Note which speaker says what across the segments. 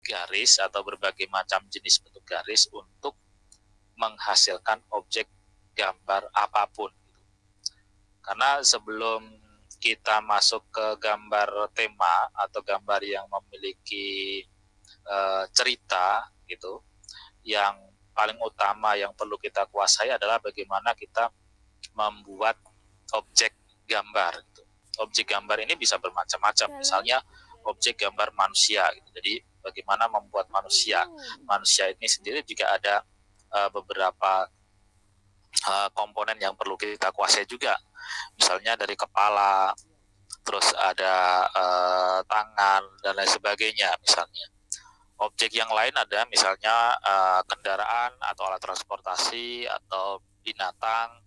Speaker 1: garis atau berbagai macam jenis bentuk garis untuk menghasilkan objek gambar apapun. Karena sebelum kita masuk ke gambar tema atau gambar yang memiliki cerita gitu, yang paling utama yang perlu kita kuasai adalah bagaimana kita membuat objek gambar gitu. Objek gambar ini bisa bermacam-macam, misalnya objek gambar manusia gitu. Jadi bagaimana membuat manusia ini sendiri juga ada beberapa komponen yang perlu kita kuasai juga, misalnya dari kepala, terus ada tangan dan lain sebagainya. Misalnya objek yang lain ada misalnya kendaraan atau alat transportasi atau binatang,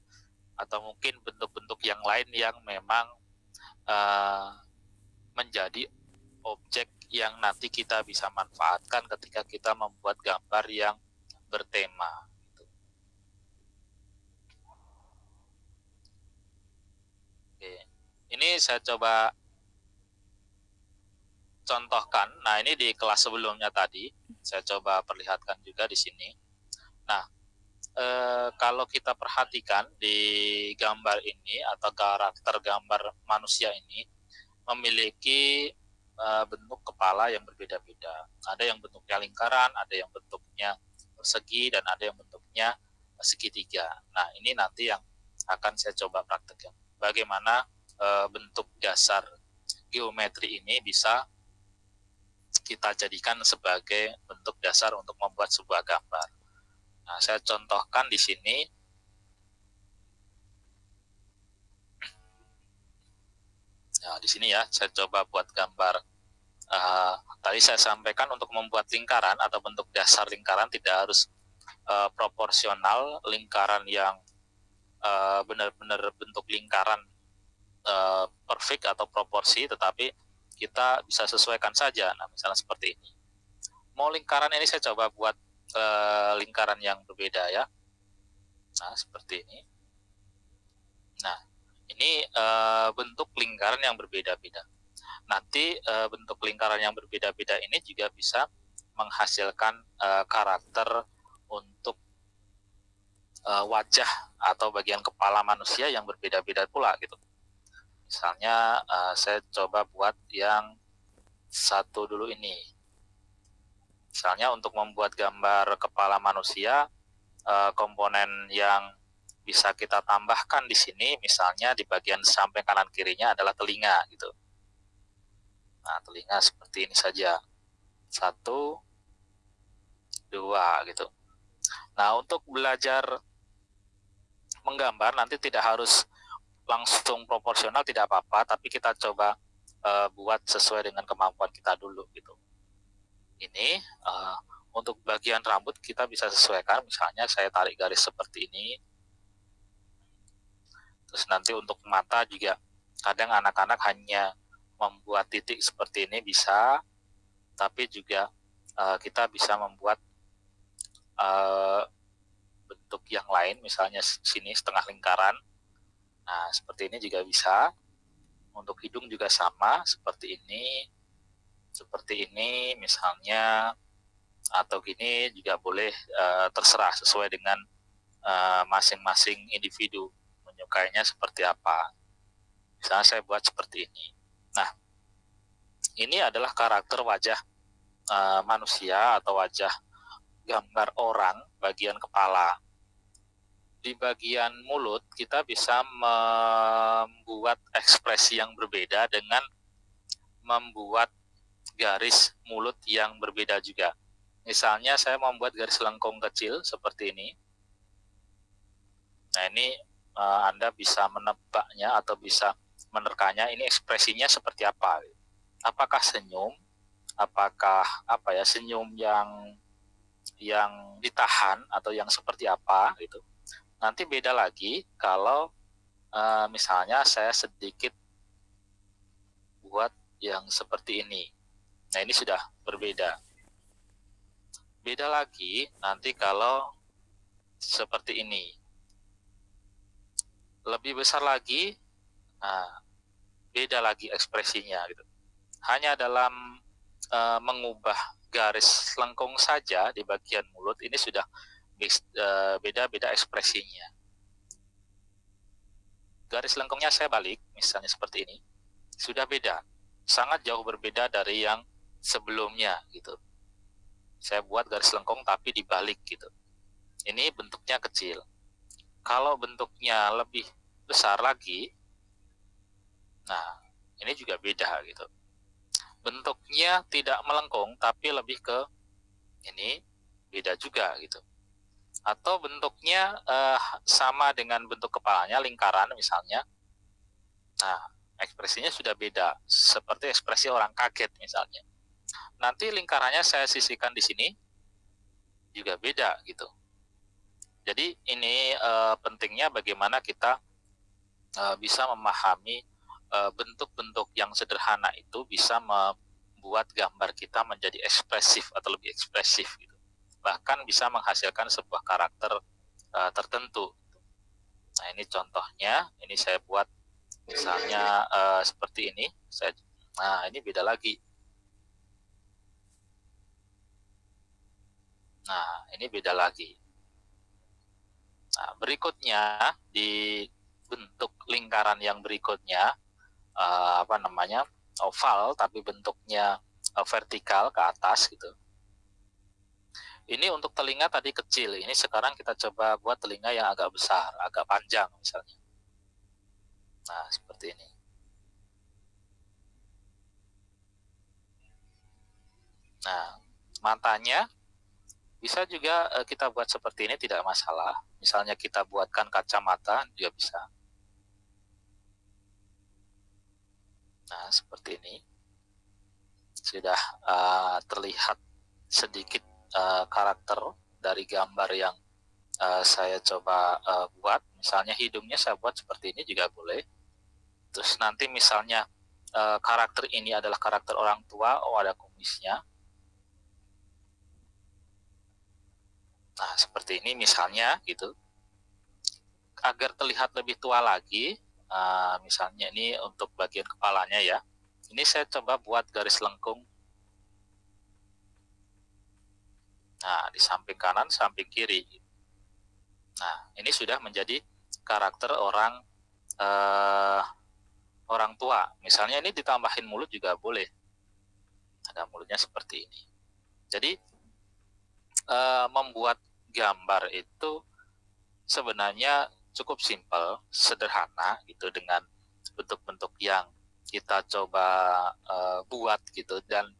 Speaker 1: atau mungkin bentuk-bentuk yang lain yang memang menjadi objek yang nanti kita bisa manfaatkan ketika kita membuat gambar yang bertema. Oke. Ini saya coba contohkan. Nah, ini di kelas sebelumnya tadi saya coba perlihatkan juga di sini. Nah, kalau kita perhatikan di gambar ini atau karakter gambar manusia ini memiliki bentuk kepala yang berbeda-beda. Ada yang bentuknya lingkaran, ada yang bentuknya persegi, dan ada yang bentuknya segitiga. Nah, ini nanti yang akan saya coba praktekkan. Bagaimana bentuk dasar geometri ini bisa kita jadikan sebagai bentuk dasar untuk membuat sebuah gambar. Nah, saya contohkan di sini. Nah, di sini ya, saya coba buat gambar. Tadi saya sampaikan untuk membuat lingkaran atau bentuk dasar lingkaran tidak harus proporsional, lingkaran yang benar-benar bentuk lingkaran perfect atau proporsi, tetapi kita bisa sesuaikan saja. Nah, misalnya seperti ini. Mau lingkaran ini saya coba buat lingkaran yang berbeda ya. Nah, seperti ini. Nah, ini bentuk lingkaran yang berbeda-beda. Nanti bentuk lingkaran yang berbeda-beda ini juga bisa menghasilkan karakter untuk wajah atau bagian kepala manusia yang berbeda-beda pula gitu. Misalnya saya coba buat yang satu dulu ini. Misalnya untuk membuat gambar kepala manusia, komponen yang bisa kita tambahkan di sini, misalnya di bagian samping kanan kirinya adalah telinga gitu. Nah, telinga seperti ini saja. 1, 2 gitu. Nah, untuk belajar menggambar nanti tidak harus langsung proporsional, tidak apa-apa, tapi kita coba buat sesuai dengan kemampuan kita dulu gitu. Ini untuk bagian rambut kita bisa sesuaikan, misalnya saya tarik garis seperti ini. Terus nanti untuk mata juga kadang anak-anak hanya membuat titik seperti ini bisa, tapi juga kita bisa membuat bentuk yang lain, misalnya sini setengah lingkaran. Nah, seperti ini juga bisa. Untuk hidung juga sama, seperti ini misalnya, atau gini juga boleh, terserah sesuai dengan masing-masing individu menyukainya seperti apa. Misalnya saya buat seperti ini. Nah, ini adalah karakter wajah manusia atau wajah gambar orang bagian kepala. Di bagian mulut kita bisa membuat ekspresi yang berbeda dengan membuat garis mulut yang berbeda juga. Misalnya saya membuat garis lengkung kecil seperti ini. Nah, ini Anda bisa menebaknya atau bisa menerkanya ini ekspresinya seperti apa. Apakah senyum? Apakah senyum yang ditahan atau yang seperti apa gitu. Nanti beda lagi kalau misalnya saya sedikit buat yang seperti ini. Nah, ini sudah berbeda. Beda lagi nanti kalau seperti ini. Lebih besar lagi, nah, beda lagi ekspresinya gitu. Hanya dalam mengubah garis lengkung saja di bagian mulut ini sudah beda-beda ekspresinya. Garis lengkungnya saya balik, misalnya seperti ini, sudah beda, sangat jauh berbeda dari yang sebelumnya gitu. Saya buat garis lengkung tapi dibalik gitu. Ini bentuknya kecil. Kalau bentuknya lebih besar lagi, nah ini juga beda gitu. Bentuknya tidak melengkung tapi lebih ke ini, beda juga gitu. Atau bentuknya sama dengan bentuk kepalanya, lingkaran misalnya. Nah, ekspresinya sudah beda, seperti ekspresi orang kaget misalnya. Nanti lingkarannya saya sisihkan di sini, juga beda gitu. Jadi ini pentingnya bagaimana kita bisa memahami bentuk-bentuk yang sederhana itu bisa membuat gambar kita menjadi ekspresif atau lebih ekspresif gitu. Bahkan bisa menghasilkan sebuah karakter tertentu. Nah ini contohnya, ini saya buat misalnya seperti ini. Nah ini beda lagi. Nah ini beda lagi. Nah berikutnya di bentuk lingkaran yang berikutnya oval tapi bentuknya vertikal ke atas gitu. Ini untuk telinga tadi kecil, ini sekarang kita coba buat telinga yang agak besar, agak panjang misalnya. Nah, seperti ini. Nah, matanya bisa juga kita buat seperti ini, tidak masalah. Misalnya kita buatkan kacamata juga bisa. Nah, seperti ini. Sudah terlihat sedikit karakter dari gambar yang saya coba buat. Misalnya hidungnya saya buat seperti ini juga boleh. Terus nanti misalnya karakter ini adalah karakter orang tua, oh ada kumisnya. Nah seperti ini misalnya gitu. Agar terlihat lebih tua lagi, misalnya ini untuk bagian kepalanya ya. Ini saya coba buat garis lengkung. Nah, di samping kanan, samping kiri. Nah, ini sudah menjadi karakter orang tua. Misalnya ini ditambahin mulut juga boleh. Ada mulutnya seperti ini. Jadi, membuat gambar itu sebenarnya cukup simpel, sederhana gitu dengan bentuk-bentuk yang kita coba buat gitu, dan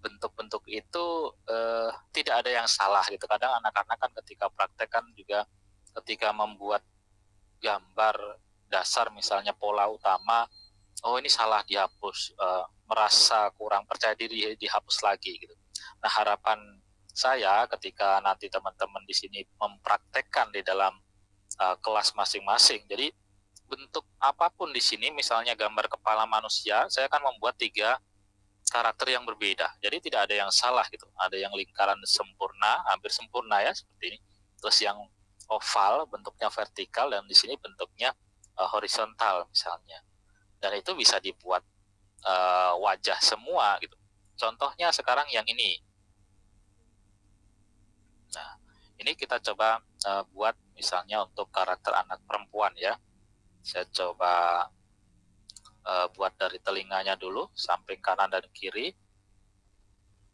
Speaker 1: bentuk-bentuk itu tidak ada yang salah gitu. Kadang anak-anak kan ketika praktek kan juga ketika membuat gambar dasar misalnya pola utama, oh ini salah dihapus, merasa kurang percaya diri dihapus lagi gitu. Nah harapan saya ketika nanti teman-teman di sini mempraktekkan di dalam kelas masing-masing, jadi bentuk apapun di sini, misalnya gambar kepala manusia, saya akan membuat 3 karakter yang berbeda. Jadi tidak ada yang salah gitu. Ada yang lingkaran sempurna, hampir sempurna ya seperti ini. Terus yang oval bentuknya vertikal, dan di sini bentuknya horizontal misalnya. Dan itu bisa dibuat wajah semua gitu. Contohnya sekarang yang ini. Nah, ini kita coba buat misalnya untuk karakter anak perempuan ya. Saya coba buat dari telinganya dulu, samping kanan dan kiri.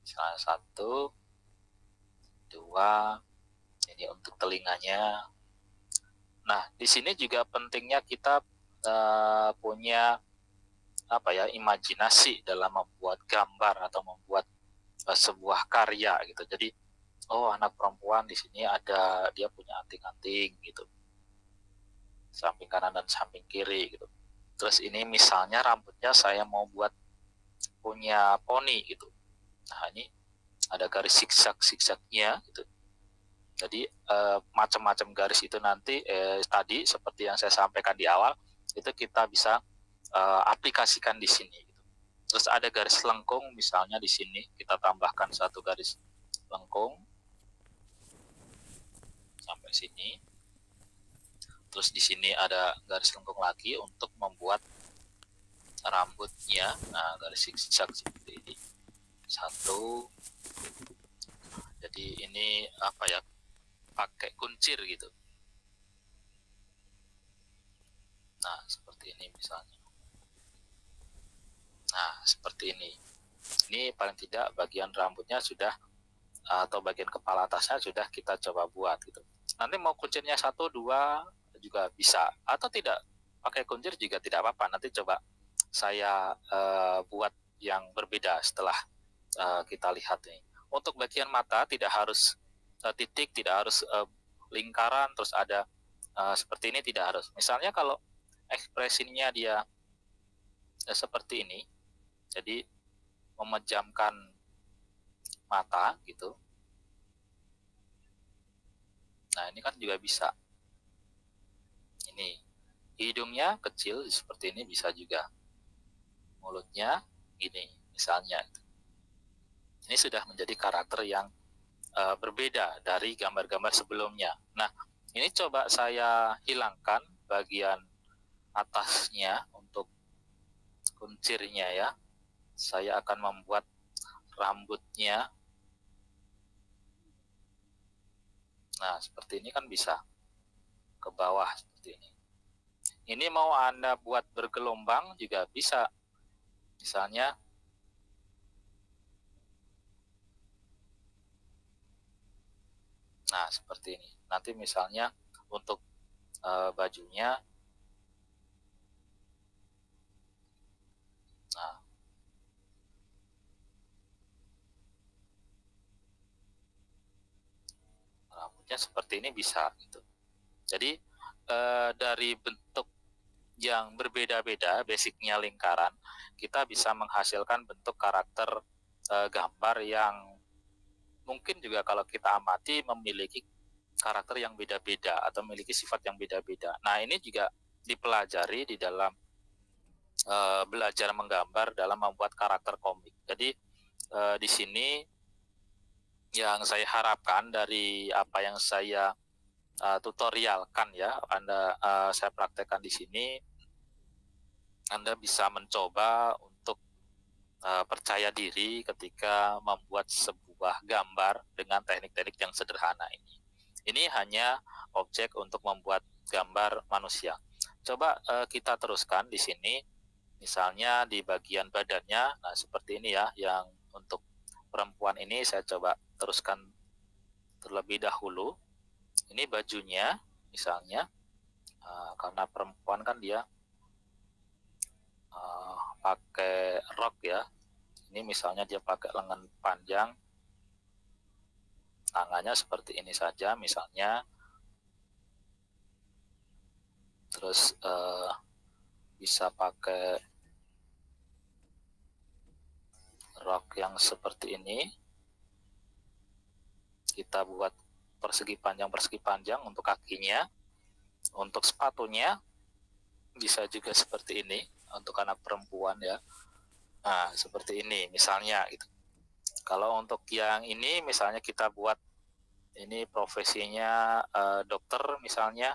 Speaker 1: Misalnya 1, 2, ini untuk telinganya. Nah, di sini juga pentingnya kita punya imajinasi dalam membuat gambar atau membuat sebuah karya gitu. Jadi, oh anak perempuan di sini ada, dia punya anting-anting gitu, samping kanan dan samping kiri gitu. Terus ini misalnya rambutnya saya mau buat punya poni gitu. Nah ini ada garis zigzag-zigzagnya gitu. Jadi macam-macam garis itu nanti tadi seperti yang saya sampaikan di awal, itu kita bisa aplikasikan di sini gitu. Terus ada garis lengkung misalnya di sini, kita tambahkan 1 garis lengkung sampai sini. Terus di sini ada garis lengkung lagi untuk membuat rambutnya. Nah, garis zigzag seperti ini. 1, Jadi ini apa ya, pakai kuncir gitu. Nah, seperti ini misalnya. Nah, seperti ini. Ini paling tidak bagian rambutnya sudah, atau bagian kepala atasnya sudah kita coba buat gitu. Nanti mau kuncirnya 1, 2 juga bisa, atau tidak pakai kuncir juga tidak apa-apa. Nanti coba saya buat yang berbeda setelah kita lihat nih. Untuk bagian mata tidak harus titik, tidak harus lingkaran terus ada seperti ini, tidak harus. Misalnya kalau ekspresinya dia seperti ini, jadi memejamkan mata gitu. Nah, ini kan juga bisa. Ini hidungnya kecil seperti ini bisa juga. Mulutnya ini misalnya. Ini sudah menjadi karakter yang berbeda dari gambar-gambar sebelumnya. Nah, ini coba saya hilangkan bagian atasnya untuk kuncirnya ya. Saya akan membuat rambutnya. Nah, seperti ini kan bisa ke bawah seperti ini. Ini mau Anda buat bergelombang juga bisa. Misalnya nah, seperti ini. Nanti misalnya untuk bajunya, nah, rambutnya seperti ini bisa gitu. Jadi dari bentuk yang berbeda-beda, basicnya lingkaran, kita bisa menghasilkan bentuk karakter gambar yang mungkin juga kalau kita amati memiliki karakter yang beda-beda atau memiliki sifat yang beda-beda. Nah, ini juga dipelajari di dalam belajar menggambar dalam membuat karakter komik. Jadi di sini yang saya harapkan dari apa yang saya tutorialkan ya, saya praktekkan di sini, Anda bisa mencoba untuk percaya diri ketika membuat sebuah gambar dengan teknik-teknik yang sederhana ini. Ini hanya objek untuk membuat gambar manusia. Coba kita teruskan di sini, misalnya di bagian badannya. Nah, seperti ini ya, yang untuk perempuan ini saya coba teruskan terlebih dahulu. Ini bajunya misalnya, karena perempuan kan dia pakai rok ya. Ini misalnya dia pakai lengan panjang, tangannya seperti ini saja misalnya. Terus bisa pakai rok yang seperti ini. Kita buat persegi panjang untuk kakinya. Untuk sepatunya bisa juga seperti ini untuk anak perempuan ya. Nah, seperti ini misalnya gitu. Kalau untuk yang ini misalnya kita buat ini profesinya dokter misalnya.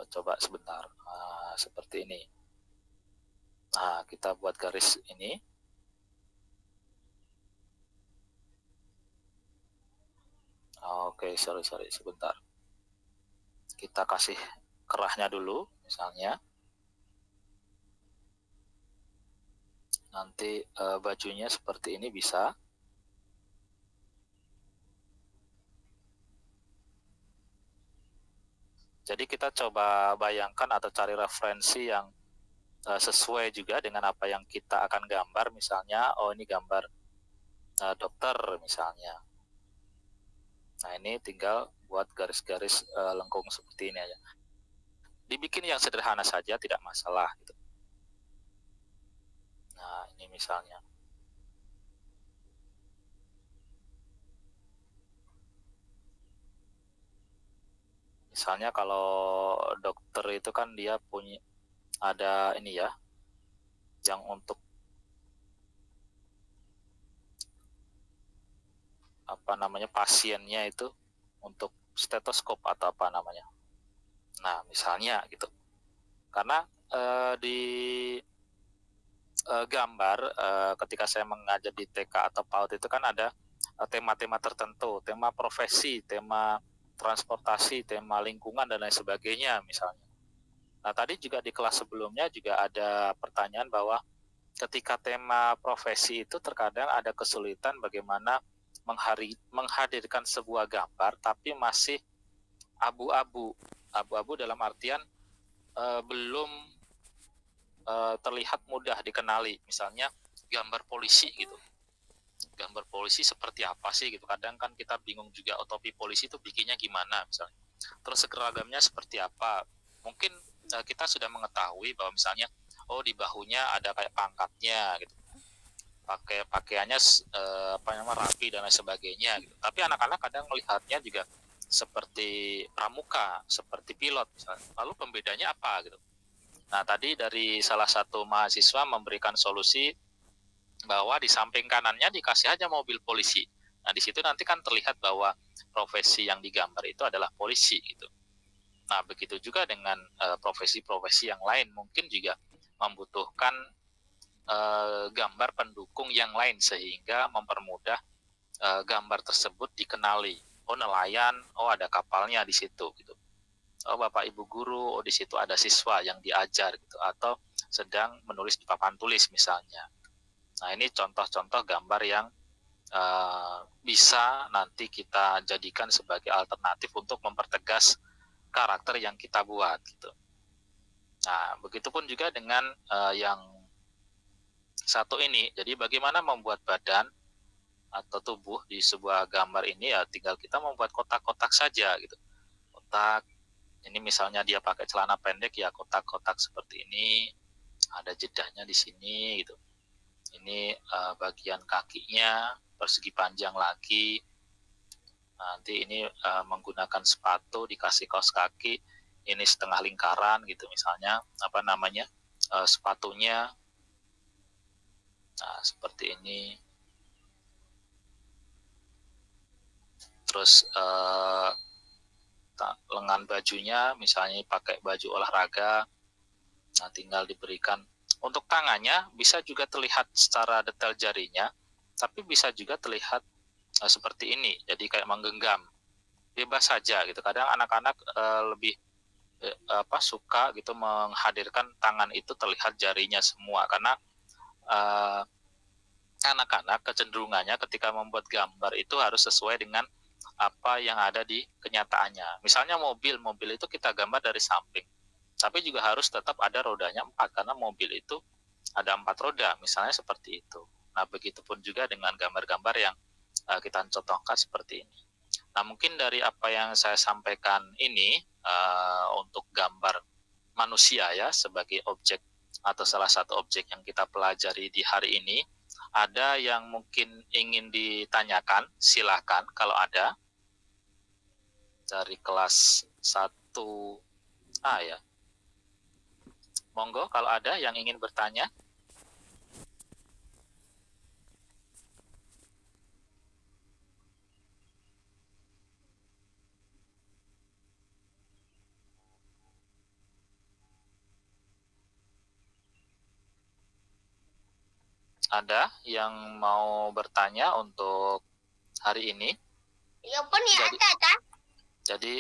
Speaker 1: Coba sebentar. Seperti ini. Nah, kita buat garis ini. Oke, sorry, sebentar. Kita kasih kerahnya dulu, misalnya. Nanti bajunya seperti ini bisa. Jadi kita coba bayangkan atau cari referensi yang sesuai juga dengan apa yang kita akan gambar. Misalnya, oh ini gambar dokter misalnya. Nah, ini tinggal buat garis-garis lengkung seperti ini aja. Dibikin yang sederhana saja, tidak masalah gitu. Nah, ini misalnya. Misalnya kalau dokter itu kan dia punya ada ini ya, yang untuk apa namanya pasiennya itu untuk stetoskop atau apa namanya. Nah, misalnya gitu. Karena di gambar ketika saya mengajar di TK atau PAUD itu kan ada tema-tema tertentu, tema profesi, tema transportasi, tema lingkungan dan lain sebagainya misalnya. Nah, tadi juga di kelas sebelumnya juga ada pertanyaan bahwa ketika tema profesi itu terkadang ada kesulitan bagaimana menghadirkan sebuah gambar tapi masih abu-abu. Abu-abu dalam artian belum terlihat mudah dikenali. Misalnya gambar polisi gitu. Gambar polisi seperti apa sih gitu. Kadang kan kita bingung juga topi polisi itu bikinnya gimana misalnya. Terus seragamnya seperti apa. Mungkin kita sudah mengetahui bahwa misalnya oh di bahunya ada kayak pangkatnya gitu. Pakaiannya apa namanya rapi dan lain sebagainya gitu. Tapi anak-anak kadang melihatnya juga seperti pramuka, seperti pilot misalnya. Lalu pembedanya apa gitu. Nah, tadi dari salah satu mahasiswa memberikan solusi bahwa di samping kanannya dikasih aja mobil polisi. Nah, di situ nanti kan terlihat bahwa profesi yang digambar itu adalah polisi gitu. Nah, begitu juga dengan profesi-profesi yang lain mungkin juga membutuhkan gambar pendukung yang lain sehingga mempermudah gambar tersebut dikenali. Oh, nelayan, oh ada kapalnya di situ gitu. Oh, Bapak Ibu guru, oh di situ ada siswa yang diajar gitu atau sedang menulis di papan tulis misalnya. Nah, ini contoh-contoh gambar yang bisa nanti kita jadikan sebagai alternatif untuk mempertegas karakter yang kita buat gitu. Nah, begitupun juga dengan yang satu ini. Jadi bagaimana membuat badan atau tubuh di sebuah gambar ini ya tinggal kita membuat kotak-kotak saja gitu. Kotak ini misalnya dia pakai celana pendek ya kotak-kotak seperti ini, ada jedahnya di sini gitu. Ini bagian kakinya persegi panjang lagi. Nanti ini menggunakan sepatu dikasih kaos kaki, ini setengah lingkaran gitu misalnya apa namanya sepatunya. Nah, seperti ini. Terus lengan bajunya misalnya pakai baju olahraga. Nah, tinggal diberikan. Untuk tangannya bisa juga terlihat secara detail jarinya, tapi bisa juga terlihat seperti ini. Jadi kayak menggenggam. Bebas saja gitu. Kadang anak-anak lebih suka gitu menghadirkan tangan itu terlihat jarinya semua karena anak-anak kecenderungannya ketika membuat gambar itu harus sesuai dengan apa yang ada di kenyataannya. Misalnya mobil itu kita gambar dari samping. Tapi juga harus tetap ada rodanya 4 karena mobil itu ada 4 roda, misalnya seperti itu. Nah, begitupun juga dengan gambar-gambar yang kita contohkan seperti ini. Nah, mungkin dari apa yang saya sampaikan ini untuk gambar manusia ya sebagai objek atau salah satu objek yang kita pelajari di hari ini, ada yang mungkin ingin ditanyakan, silakan kalau ada dari kelas 1A ya. Monggo kalau ada yang ingin bertanya. Ada yang mau bertanya untuk hari ini?
Speaker 2: Ya pun ya ada kan?
Speaker 1: Jadi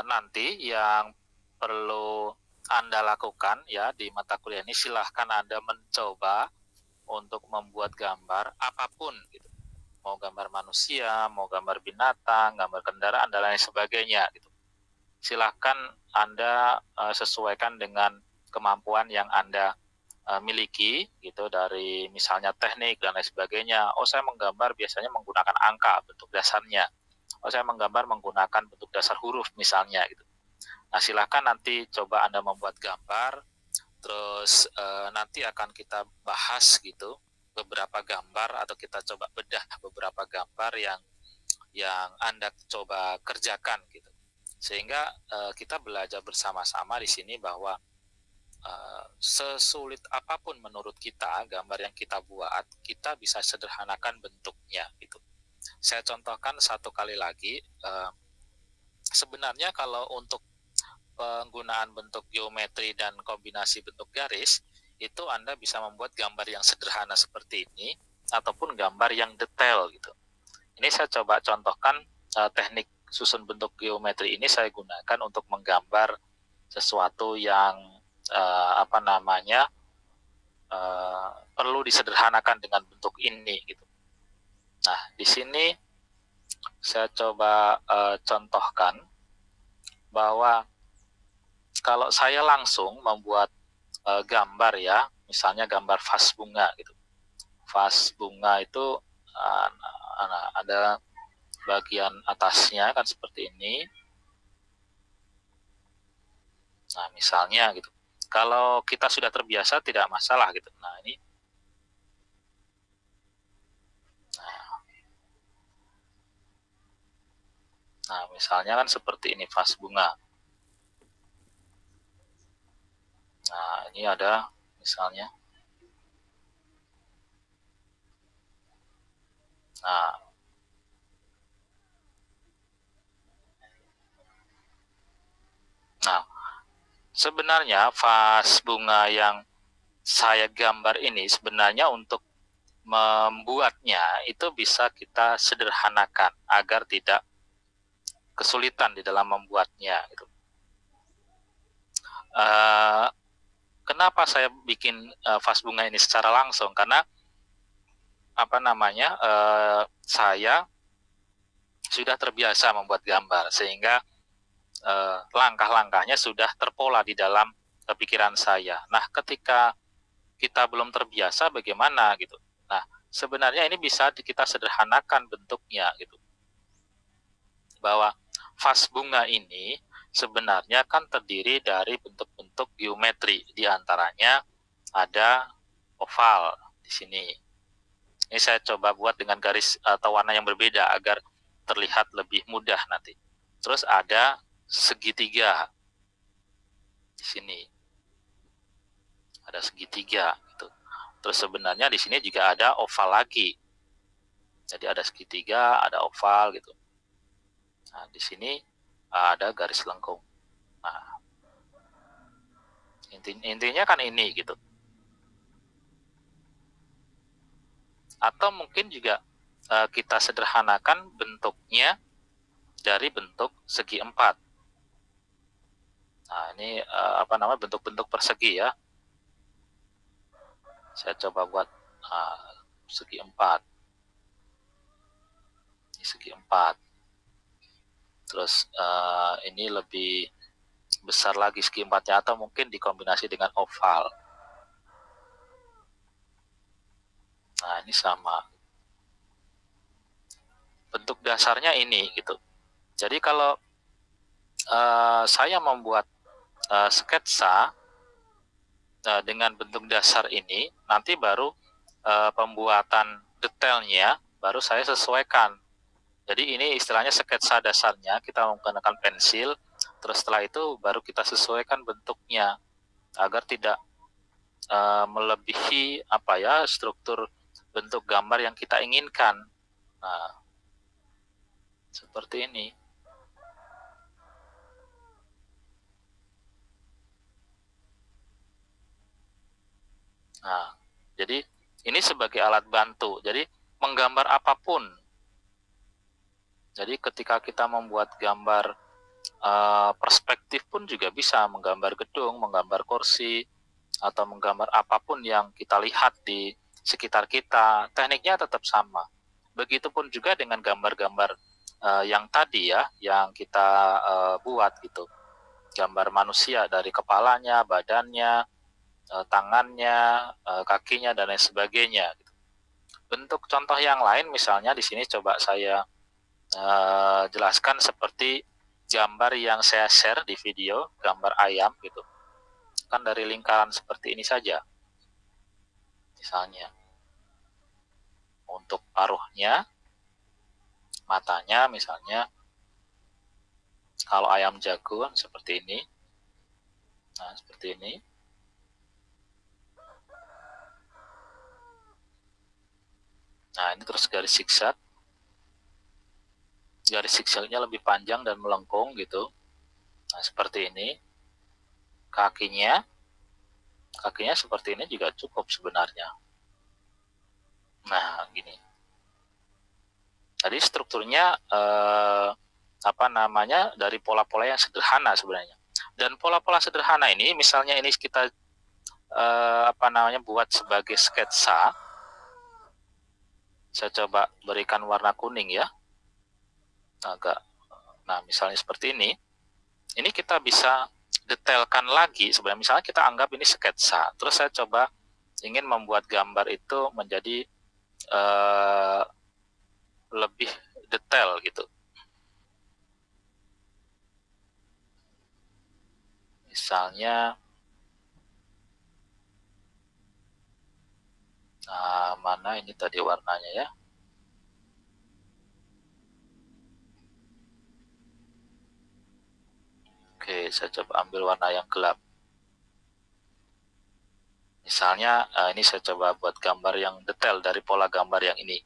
Speaker 1: nanti yang perlu Anda lakukan ya di mata kuliah ini silahkan Anda mencoba untuk membuat gambar apapun gitu. Mau gambar manusia, mau gambar binatang, gambar kendaraan dan lain sebagainya gitu. Silahkan Anda sesuaikan dengan kemampuan yang Anda miliki gitu dari misalnya teknik dan lain sebagainya. Oh, saya menggambar biasanya menggunakan angka bentuk dasarnya. Oh, saya menggambar menggunakan bentuk dasar huruf misalnya gitu. Nah, silakan nanti coba Anda membuat gambar, terus nanti akan kita bahas gitu beberapa gambar atau kita coba bedah beberapa gambar yang Anda coba kerjakan gitu. Sehingga kita belajar bersama-sama di sini bahwa sesulit apapun menurut kita gambar yang kita buat, kita bisa sederhanakan bentuknya gitu. Saya contohkan satu kali lagi. Sebenarnya kalau untuk penggunaan bentuk geometri dan kombinasi bentuk garis itu Anda bisa membuat gambar yang sederhana seperti ini ataupun gambar yang detail gitu. Ini saya coba contohkan teknik susun bentuk geometri ini saya gunakan untuk menggambar sesuatu yang perlu disederhanakan dengan bentuk ini gitu. Nah, di sini saya coba contohkan bahwa kalau saya langsung membuat gambar ya, misalnya gambar vas bunga gitu. Vas bunga itu ada bagian atasnya kan seperti ini. Nah, misalnya gitu. Kalau kita sudah terbiasa tidak masalah gitu. Nah, ini. Nah, misalnya kan seperti ini vas bunga. Nah, ini ada misalnya. Nah, sebenarnya vas bunga yang saya gambar ini sebenarnya untuk membuatnya itu bisa kita sederhanakan agar tidak kesulitan di dalam membuatnya gitu. Kenapa saya bikin vas bunga ini secara langsung? Karena saya sudah terbiasa membuat gambar sehingga langkah-langkahnya sudah terpola di dalam pikiran saya. Nah, ketika kita belum terbiasa bagaimana gitu. Nah, sebenarnya ini bisa kita sederhanakan bentuknya gitu. Bahwa vas bunga ini sebenarnya kan terdiri dari bentuk-bentuk geometri, di antaranya ada oval di sini. Ini saya coba buat dengan garis atau warna yang berbeda agar terlihat lebih mudah nanti. Terus ada segitiga di sini. Ada segitiga gitu. Terus sebenarnya di sini juga ada oval lagi. Jadi ada segitiga, ada oval gitu. Nah, di sini ada garis lengkung. Nah, intinya kan ini gitu. Atau mungkin juga kita sederhanakan bentuknya dari bentuk segi 4. Nah, ini bentuk-bentuk persegi ya. Saya coba buat segi 4. Ini segi 4. Terus ini lebih besar lagi segi 4-nya, atau mungkin dikombinasi dengan oval. Nah, ini sama. Bentuk dasarnya ini gitu. Jadi kalau saya membuat sketsa dengan bentuk dasar ini, nanti baru pembuatan detailnya baru saya sesuaikan. Jadi ini istilahnya sketsa dasarnya, kita menggunakan pensil, terus setelah itu baru kita sesuaikan bentuknya agar tidak melebihi struktur bentuk gambar yang kita inginkan. Nah, seperti ini. Nah, jadi ini sebagai alat bantu. Jadi menggambar apapun. Jadi ketika kita membuat gambar perspektif pun juga bisa, menggambar gedung, menggambar kursi, atau menggambar apapun yang kita lihat di sekitar kita, tekniknya tetap sama. Begitupun juga dengan gambar-gambar yang tadi ya, yang kita buat gitu. Gambar manusia dari kepalanya, badannya, tangannya, kakinya, dan lain sebagainya. Bentuk contoh yang lain misalnya di sini coba saya jelaskan seperti gambar yang saya share di video, gambar ayam gitu. Kan dari lingkaran seperti ini saja. Misalnya untuk paruhnya, matanya misalnya kalau ayam jago seperti ini. Nah, seperti ini. Nah, ini terus garis zigzag. Garis zigzagnya lebih panjang dan melengkung gitu. Nah, seperti ini. Kakinya. Kakinya seperti ini juga cukup sebenarnya. Nah, gini. Tadi strukturnya dari pola-pola yang sederhana sebenarnya. Dan pola-pola sederhana ini, misalnya ini kita buat sebagai sketsa. Saya coba berikan warna kuning ya. Nah, misalnya seperti ini. Ini kita bisa detailkan lagi. Sebenarnya misalnya kita anggap ini sketsa. Terus saya coba ingin membuat gambar itu menjadi lebih detail gitu. Misalnya, mana ini tadi warnanya ya? Oke, saya coba ambil warna yang gelap. Misalnya, ini saya coba buat gambar yang detail dari pola gambar yang ini.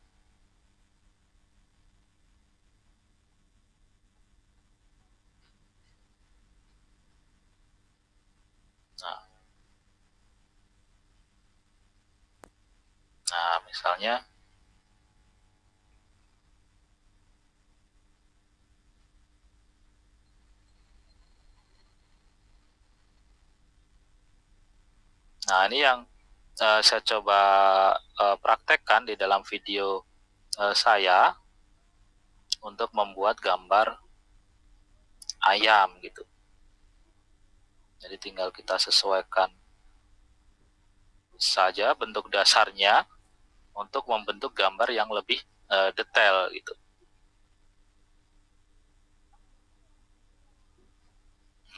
Speaker 1: Nah, misalnya, nah ini yang saya coba praktekkan di dalam video saya untuk membuat gambar ayam gitu. Jadi tinggal kita sesuaikan saja bentuk dasarnya untuk membentuk gambar yang lebih detail gitu.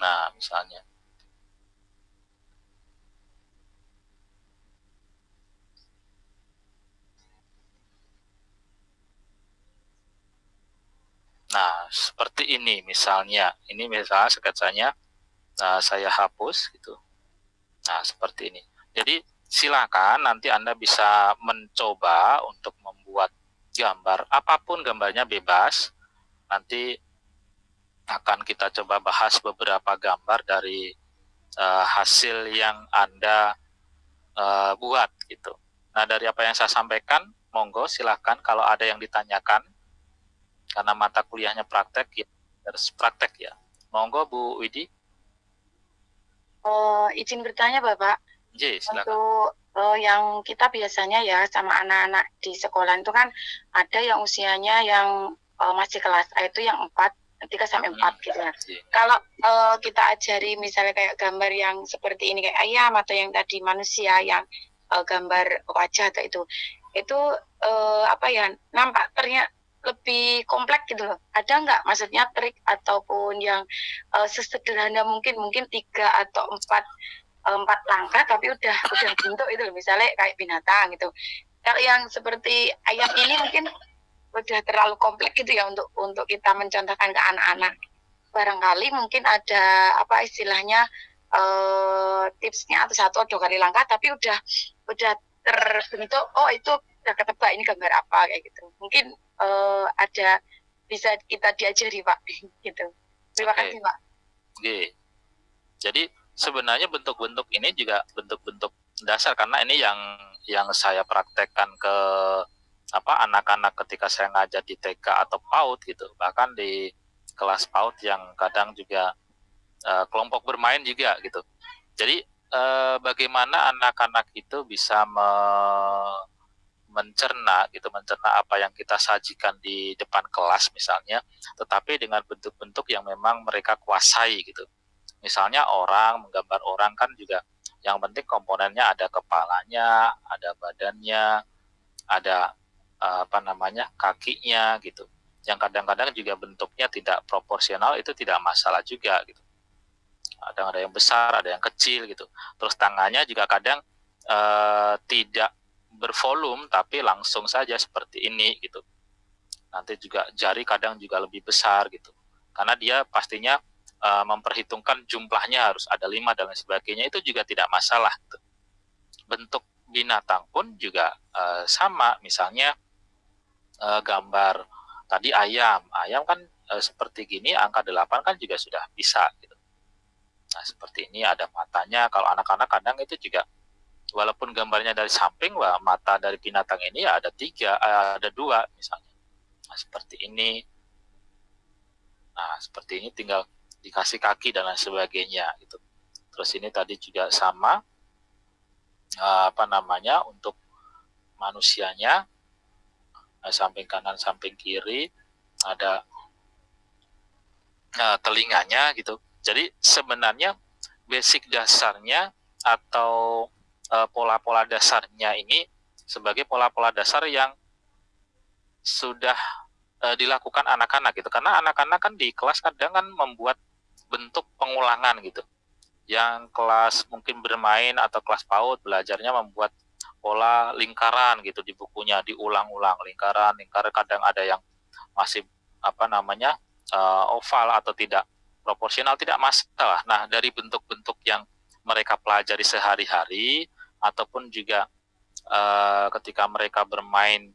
Speaker 1: Nah, misalnya. Nah, seperti ini misalnya. Ini misalnya sketsanya saya hapus gitu. Nah, seperti ini. Jadi silakan nanti Anda bisa mencoba untuk membuat gambar, apapun gambarnya bebas. Nanti akan kita coba bahas beberapa gambar dari hasil yang Anda buat gitu. Nah, dari apa yang saya sampaikan, monggo silahkan kalau ada yang ditanyakan, karena mata kuliahnya praktek, ya, harus praktek ya. Monggo Bu Widi.
Speaker 3: Izin bertanya Bapak,
Speaker 1: silakan.
Speaker 3: untuk yang kita biasanya ya sama anak-anak di sekolah itu kan ada yang usianya yang masih kelas A itu yang 3-4 gitu ya. Kalau kita ajari misalnya kayak gambar yang seperti ini kayak ayam atau yang tadi manusia yang gambar wajah atau itu nampak ternyata lebih kompleks gitu loh. Ada nggak maksudnya trik ataupun yang sesederhana mungkin 3 atau 4 langkah tapi udah bentuk itu loh, misalnya kayak binatang gitu. Kalau yang seperti ayam ini mungkin udah terlalu kompleks gitu ya untuk kita mencontohkan ke anak-anak. Barangkali mungkin ada istilahnya tipsnya atau 1 atau 2 kali langkah tapi udah terbentuk, oh itu udah ketebak ini gambar apa kayak gitu. Mungkin ada bisa kita diajari Pak gitu. Terima kasih Pak.
Speaker 1: Oke. Jadi sebenarnya bentuk-bentuk ini juga bentuk-bentuk dasar, karena ini yang saya praktekkan ke anak-anak ketika saya ngajar di TK atau PAUD gitu, bahkan di kelas PAUD yang kadang juga kelompok bermain juga gitu. Jadi bagaimana anak-anak itu bisa mencerna apa yang kita sajikan di depan kelas misalnya, tetapi dengan bentuk-bentuk yang memang mereka kuasai gitu. Misalnya menggambar orang kan juga yang penting komponennya ada kepalanya, ada badannya, ada kakinya gitu. Yang kadang-kadang juga bentuknya tidak proporsional, itu tidak masalah juga gitu. Kadang ada yang besar, ada yang kecil gitu. Terus tangannya juga kadang tidak bervolume tapi langsung saja seperti ini gitu. Nanti juga jari kadang juga lebih besar gitu. Karena dia pastinya memperhitungkan jumlahnya harus ada 5 dan lain sebagainya, itu juga tidak masalah gitu. Bentuk binatang pun juga sama, misalnya gambar tadi ayam kan seperti gini, angka 8 kan juga sudah bisa gitu. Nah, seperti ini ada matanya. Kalau anak-anak kadang itu juga, walaupun gambarnya dari samping, wah, mata dari binatang ini ya ada 3, ada 2 misalnya. Nah, seperti ini. Nah, seperti ini tinggal dikasih kaki dan lain sebagainya gitu. Terus ini tadi juga sama, untuk manusianya, samping kanan, samping kiri, ada telinganya gitu. Jadi sebenarnya basic dasarnya atau pola-pola dasarnya ini sebagai pola-pola dasar yang sudah dilakukan anak-anak gitu. Karena anak-anak kan di kelas kadang kan membuat bentuk pengulangan gitu. Yang kelas mungkin bermain atau kelas PAUD belajarnya membuat pola lingkaran gitu di bukunya, diulang-ulang lingkaran, kadang ada yang masih oval atau tidak proporsional, tidak masalah. Nah, dari bentuk-bentuk yang mereka pelajari sehari-hari ataupun juga ketika mereka bermain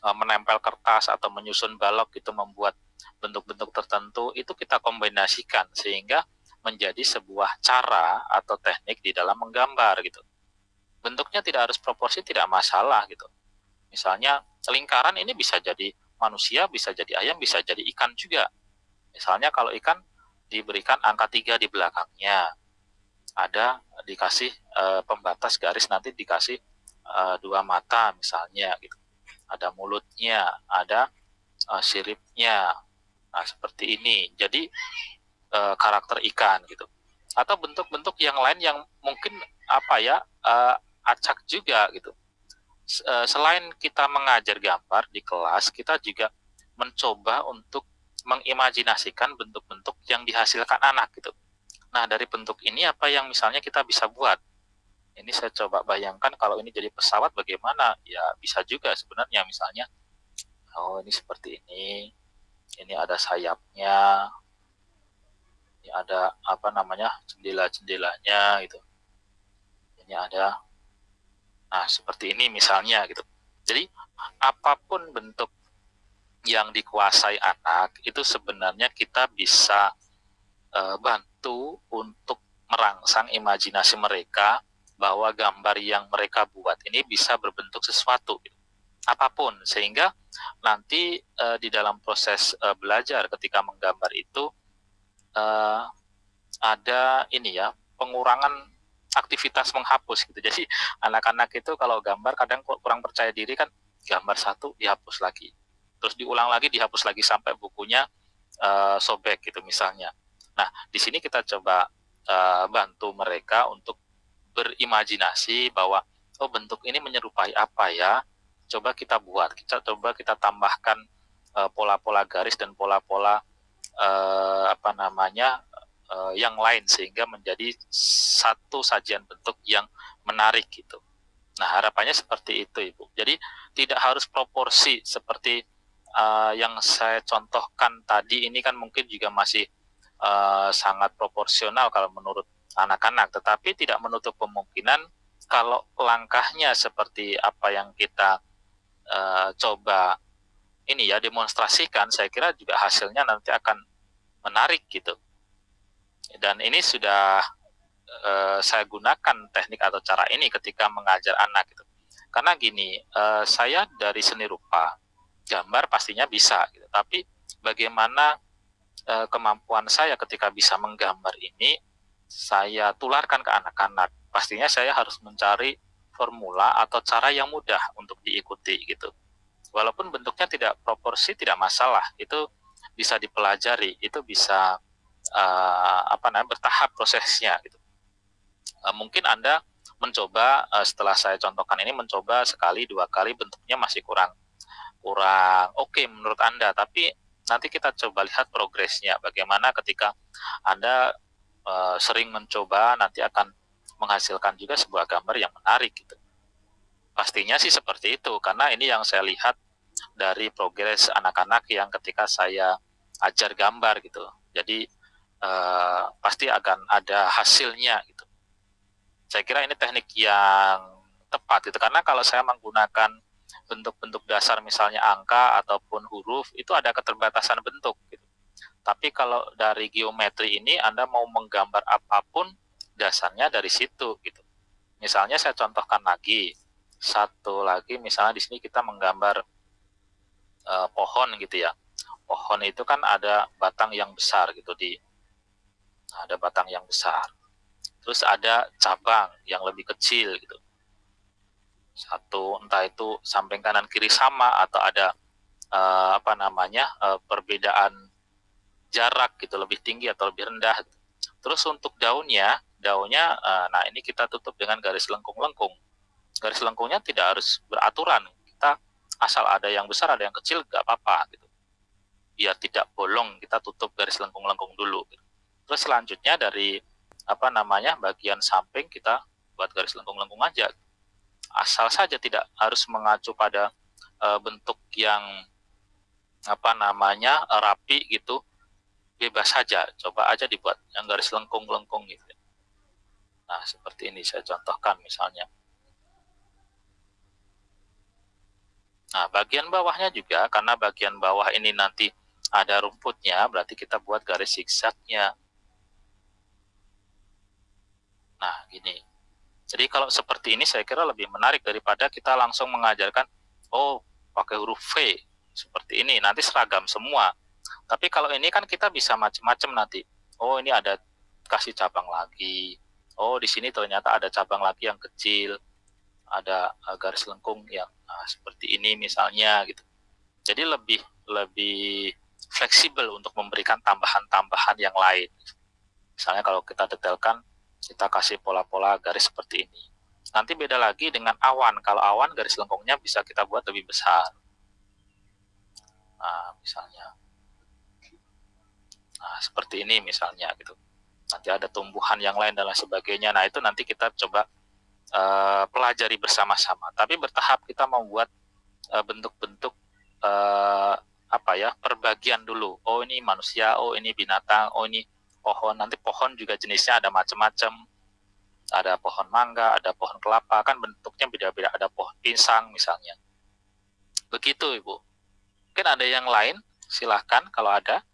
Speaker 1: menempel kertas atau menyusun balok gitu, membuat bentuk-bentuk tertentu, itu kita kombinasikan sehingga menjadi sebuah cara atau teknik di dalam menggambar gitu. Bentuknya tidak harus proporsi, tidak masalah gitu. Misalnya lingkaran ini bisa jadi manusia, bisa jadi ayam, bisa jadi ikan juga. Misalnya kalau ikan diberikan angka 3 di belakangnya, ada dikasih pembatas garis, nanti dikasih 2 mata misalnya gitu. Ada mulutnya, ada siripnya. Nah, seperti ini. Jadi karakter ikan gitu. Atau bentuk-bentuk yang lain yang mungkin acak juga gitu. Selain kita mengajar gambar di kelas, kita juga mencoba untuk mengimajinasikan bentuk-bentuk yang dihasilkan anak gitu. Nah, dari bentuk ini apa yang misalnya kita bisa buat? Ini saya coba bayangkan kalau ini jadi pesawat bagaimana? Ya bisa juga sebenarnya, misalnya ini seperti ini. Ini ada sayapnya. Ini ada jendela-jendelanya gitu. Ini ada, nah seperti ini misalnya gitu. Jadi apapun bentuk yang dikuasai anak itu sebenarnya kita bisa bantu untuk merangsang imajinasi mereka bahwa gambar yang mereka buat ini bisa berbentuk sesuatu gitu. Apapun, sehingga nanti di dalam proses belajar ketika menggambar itu ada pengurangan aktivitas menghapus gitu. Jadi anak-anak itu kalau gambar kadang kurang percaya diri kan, gambar satu dihapus lagi, terus diulang lagi, dihapus lagi sampai bukunya sobek gitu misalnya. Nah, di sini kita coba bantu mereka untuk berimajinasi bahwa bentuk ini menyerupai apa ya, coba kita buat, coba kita tambahkan pola-pola garis dan pola-pola yang lain sehingga menjadi satu sajian bentuk yang menarik gitu. Nah, harapannya seperti itu, Ibu. Jadi tidak harus proporsi seperti yang saya contohkan tadi, ini kan mungkin juga masih sangat proporsional kalau menurut anak-anak, tetapi tidak menutup kemungkinan kalau langkahnya seperti apa yang kita coba demonstrasikan, saya kira juga hasilnya nanti akan menarik gitu. Dan ini sudah saya gunakan teknik atau cara ini ketika mengajar anak gitu. Karena gini, saya dari seni rupa, gambar pastinya bisa gitu. Tapi bagaimana kemampuan saya ketika bisa menggambar ini saya tularkan ke anak-anak? Pastinya saya harus mencari formula atau cara yang mudah untuk diikuti gitu. Walaupun bentuknya tidak proporsi, tidak masalah. Itu bisa dipelajari, itu bisa bertahap prosesnya gitu. Mungkin Anda mencoba setelah saya contohkan ini, mencoba sekali, 2 kali, bentuknya masih kurang oke menurut Anda, tapi nanti kita coba lihat progresnya bagaimana ketika Anda sering mencoba, nanti akan menghasilkan juga sebuah gambar yang menarik gitu. Pastinya sih seperti itu, karena ini yang saya lihat dari progres anak-anak yang ketika saya ajar gambar gitu. Jadi pasti akan ada hasilnya gitu. Saya kira ini teknik yang tepat gitu, karena kalau saya menggunakan bentuk-bentuk dasar misalnya angka ataupun huruf, itu ada keterbatasan bentuk gitu. Tapi kalau dari geometri ini Anda mau menggambar apapun, dasarnya dari situ gitu. Misalnya saya contohkan lagi, satu lagi misalnya di sini kita menggambar pohon gitu ya. Pohon itu kan ada batang yang besar gitu, ada batang yang besar. Terus ada cabang yang lebih kecil gitu. Satu, entah itu samping kanan kiri sama atau ada perbedaan jarak gitu, lebih tinggi atau lebih rendah. Terus untuk daunnya, nah ini kita tutup dengan garis lengkung-lengkung. Garis lengkungnya tidak harus beraturan. Kita asal ada yang besar, ada yang kecil, nggak apa-apa gitu. Biar tidak bolong, kita tutup garis lengkung-lengkung dulu. Gitu. Terus selanjutnya dari bagian samping kita buat garis lengkung-lengkung aja. Asal saja tidak harus mengacu pada bentuk yang rapi gitu. Bebas saja, coba aja dibuat yang garis lengkung-lengkung gitu. Nah, seperti ini saya contohkan misalnya. Nah, bagian bawahnya juga, karena bagian bawah ini nanti ada rumputnya, berarti kita buat garis zigzagnya. Nah, gini. Jadi kalau seperti ini saya kira lebih menarik daripada kita langsung mengajarkan, oh, pakai huruf V, seperti ini, nanti seragam semua. Tapi kalau ini kan kita bisa macam-macam nanti. Oh, ini ada kasih cabang lagi. Oh, di sini ternyata ada cabang lagi yang kecil. Ada garis lengkung yang seperti ini misalnya gitu. Jadi lebih fleksibel untuk memberikan tambahan-tambahan yang lain. Misalnya kalau kita detailkan, kita kasih pola-pola garis seperti ini. Nanti beda lagi dengan awan. Kalau awan garis lengkungnya bisa kita buat lebih besar. Nah, misalnya. Nah, seperti ini misalnya gitu. Nanti ada tumbuhan yang lain dan lain sebagainya. Nah, itu nanti kita coba pelajari bersama-sama. Tapi bertahap kita membuat bentuk-bentuk perbagian dulu. Oh, ini manusia, oh ini binatang, oh ini pohon. Nanti pohon juga jenisnya ada macam-macam. Ada pohon mangga, ada pohon kelapa, kan bentuknya beda-beda. Ada pohon pisang misalnya. Begitu, Ibu. Mungkin ada yang lain, silahkan kalau ada.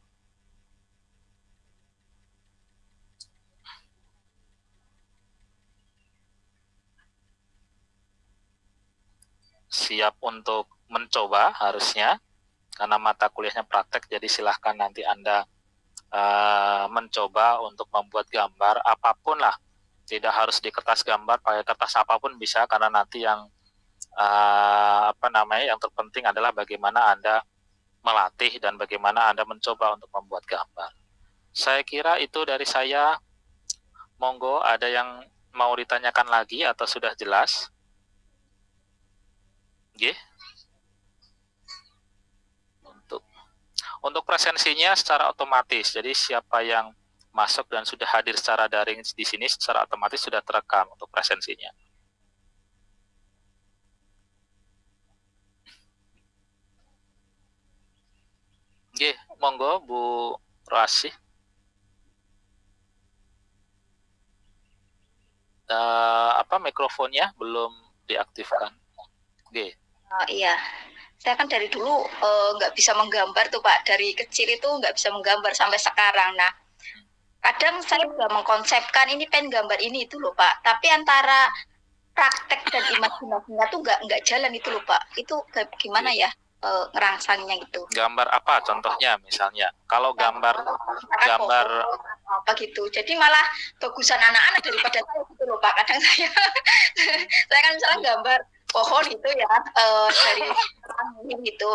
Speaker 1: Siap untuk mencoba harusnya, karena mata kuliahnya praktek, jadi silahkan nanti Anda mencoba untuk membuat gambar apapun lah. Tidak harus di kertas gambar, pakai kertas apapun bisa, karena nanti yang yang terpenting adalah bagaimana Anda melatih dan bagaimana Anda mencoba untuk membuat gambar. Saya kira itu dari saya. Monggo, ada yang mau ditanyakan lagi atau sudah jelas? Oke. Untuk presensinya secara otomatis. Jadi siapa yang masuk dan sudah hadir secara daring di sini secara otomatis sudah terekam untuk presensinya. Oke, monggo Bu Rasih. Mikrofonnya belum diaktifkan. Oke.
Speaker 2: Iya, saya kan dari dulu nggak bisa menggambar tuh Pak. Dari kecil itu nggak bisa menggambar sampai sekarang. Nah, kadang saya juga mengkonsepkan ini pengen gambar ini itu loh Pak. Tapi antara praktek dan imajinasinya tuh nggak jalan itu loh Pak. Itu gimana ya ngerangsangnya gitu?
Speaker 1: Gambar apa contohnya misalnya? Kalau gambar
Speaker 2: apa gitu. Jadi malah bagusan anak-anak daripada saya gitu loh Pak. Kadang saya saya kan misalnya gambar pohon itu ya dari gitu